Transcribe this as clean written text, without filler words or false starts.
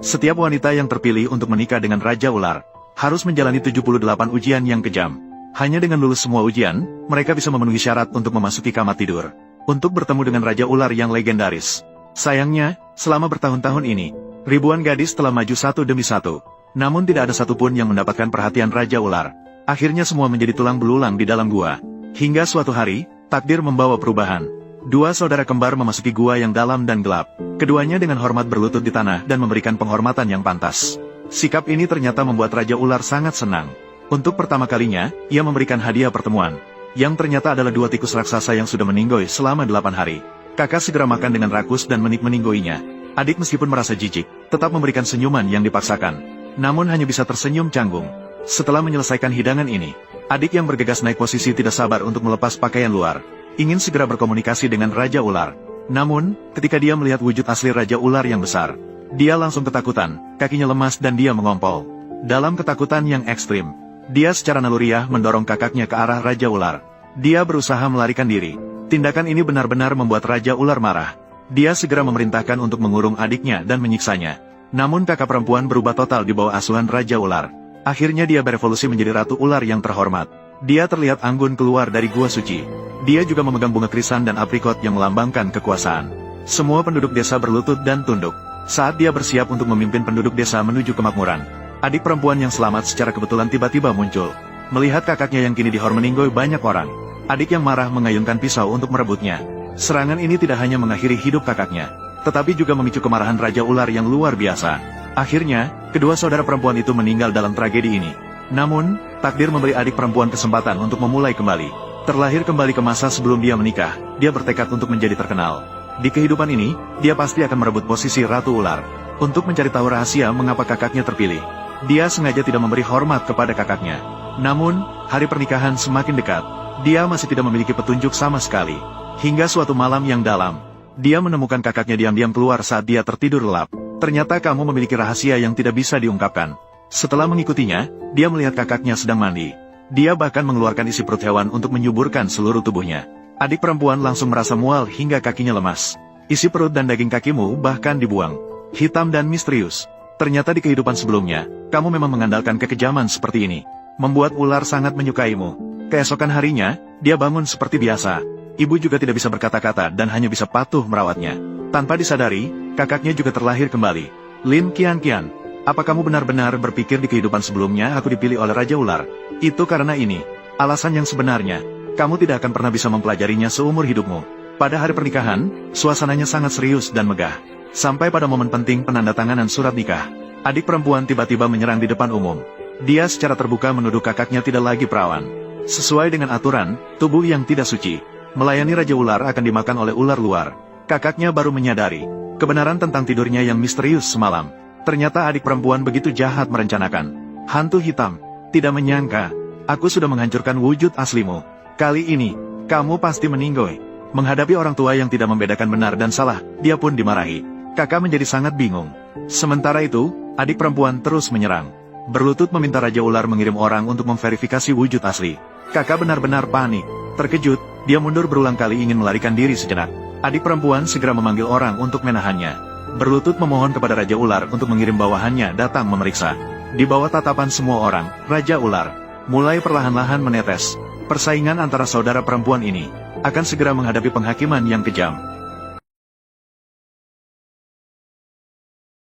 Setiap wanita yang terpilih untuk menikah dengan Raja Ular, harus menjalani 78 ujian yang kejam. Hanya dengan lulus semua ujian, mereka bisa memenuhi syarat untuk memasuki kamar tidur, untuk bertemu dengan Raja Ular yang legendaris. Sayangnya, selama bertahun-tahun ini, ribuan gadis telah maju satu demi satu. Namun tidak ada satupun yang mendapatkan perhatian Raja Ular. Akhirnya semua menjadi tulang belulang di dalam gua. Hingga suatu hari, takdir membawa perubahan. Dua saudara kembar memasuki gua yang dalam dan gelap. Keduanya dengan hormat berlutut di tanah dan memberikan penghormatan yang pantas. Sikap ini ternyata membuat Raja Ular sangat senang. Untuk pertama kalinya, ia memberikan hadiah pertemuan, yang ternyata adalah dua tikus raksasa yang sudah meninggoy selama 8 hari. Kakak segera makan dengan rakus dan meninggoinya. Adik meskipun merasa jijik, tetap memberikan senyuman yang dipaksakan. Namun hanya bisa tersenyum canggung. Setelah menyelesaikan hidangan ini, adik yang bergegas naik posisi tidak sabar untuk melepas pakaian luar. Ingin segera berkomunikasi dengan Raja Ular. Namun, ketika dia melihat wujud asli Raja Ular yang besar, dia langsung ketakutan, kakinya lemas dan dia mengompol. Dalam ketakutan yang ekstrim, dia secara naluriah mendorong kakaknya ke arah Raja Ular. Dia berusaha melarikan diri. Tindakan ini benar-benar membuat Raja Ular marah. Dia segera memerintahkan untuk mengurung adiknya dan menyiksanya. Namun kakak perempuan berubah total di bawah asuhan Raja Ular. Akhirnya dia berevolusi menjadi Ratu Ular yang terhormat. Dia terlihat anggun keluar dari gua suci. Dia juga memegang bunga krisan dan aprikot yang melambangkan kekuasaan. Semua penduduk desa berlutut dan tunduk. Saat dia bersiap untuk memimpin penduduk desa menuju kemakmuran, adik perempuan yang selamat secara kebetulan tiba-tiba muncul. Melihat kakaknya yang kini dihormeninggoy banyak orang, adik yang marah mengayunkan pisau untuk merebutnya. Serangan ini tidak hanya mengakhiri hidup kakaknya, tetapi juga memicu kemarahan Raja Ular yang luar biasa. Akhirnya, kedua saudara perempuan itu meninggal dalam tragedi ini. Namun, takdir memberi adik perempuan kesempatan untuk memulai kembali. Terlahir kembali ke masa sebelum dia menikah, dia bertekad untuk menjadi terkenal. Di kehidupan ini, dia pasti akan merebut posisi Ratu Ular. Untuk mencari tahu rahasia mengapa kakaknya terpilih, dia sengaja tidak memberi hormat kepada kakaknya. Namun, hari pernikahan semakin dekat, dia masih tidak memiliki petunjuk sama sekali. Hingga suatu malam yang dalam, dia menemukan kakaknya diam-diam keluar saat dia tertidur lelap. Ternyata kamu memiliki rahasia yang tidak bisa diungkapkan. Setelah mengikutinya, dia melihat kakaknya sedang mandi. Dia bahkan mengeluarkan isi perut hewan untuk menyuburkan seluruh tubuhnya. Adik perempuan langsung merasa mual hingga kakinya lemas. Isi perut dan daging kakimu bahkan dibuang. Hitam dan misterius. Ternyata di kehidupan sebelumnya, kamu memang mengandalkan kekejaman seperti ini. Membuat ular sangat menyukaimu. Keesokan harinya, dia bangun seperti biasa. Ibu juga tidak bisa berkata-kata dan hanya bisa patuh merawatnya. Tanpa disadari, kakaknya juga terlahir kembali. Lin Qianqian, apa kamu benar-benar berpikir di kehidupan sebelumnya aku dipilih oleh Raja Ular? Itu karena ini, alasan yang sebenarnya. Kamu tidak akan pernah bisa mempelajarinya seumur hidupmu. Pada hari pernikahan, suasananya sangat serius dan megah. Sampai pada momen penting penandatanganan surat nikah, adik perempuan tiba-tiba menyerang di depan umum. Dia secara terbuka menuduh kakaknya tidak lagi perawan. Sesuai dengan aturan, tubuh yang tidak suci, melayani Raja Ular akan dimakan oleh ular luar. Kakaknya baru menyadari kebenaran tentang tidurnya yang misterius semalam. Ternyata adik perempuan begitu jahat merencanakan. Hantu hitam, tidak menyangka, aku sudah menghancurkan wujud aslimu. Kali ini, kamu pasti meninggoy. Menghadapi orang tua yang tidak membedakan benar dan salah, dia pun dimarahi. Kakak menjadi sangat bingung. Sementara itu, adik perempuan terus menyerang. Berlutut meminta Raja Ular mengirim orang untuk memverifikasi wujud asli. Kakak benar-benar panik. Terkejut, dia mundur berulang kali ingin melarikan diri sejenak. Adik perempuan segera memanggil orang untuk menahannya. Berlutut memohon kepada Raja Ular untuk mengirim bawahannya datang memeriksa. Di bawah tatapan semua orang, Raja Ular mulai perlahan-lahan menetes. Persaingan antara saudara perempuan ini akan segera menghadapi penghakiman yang kejam.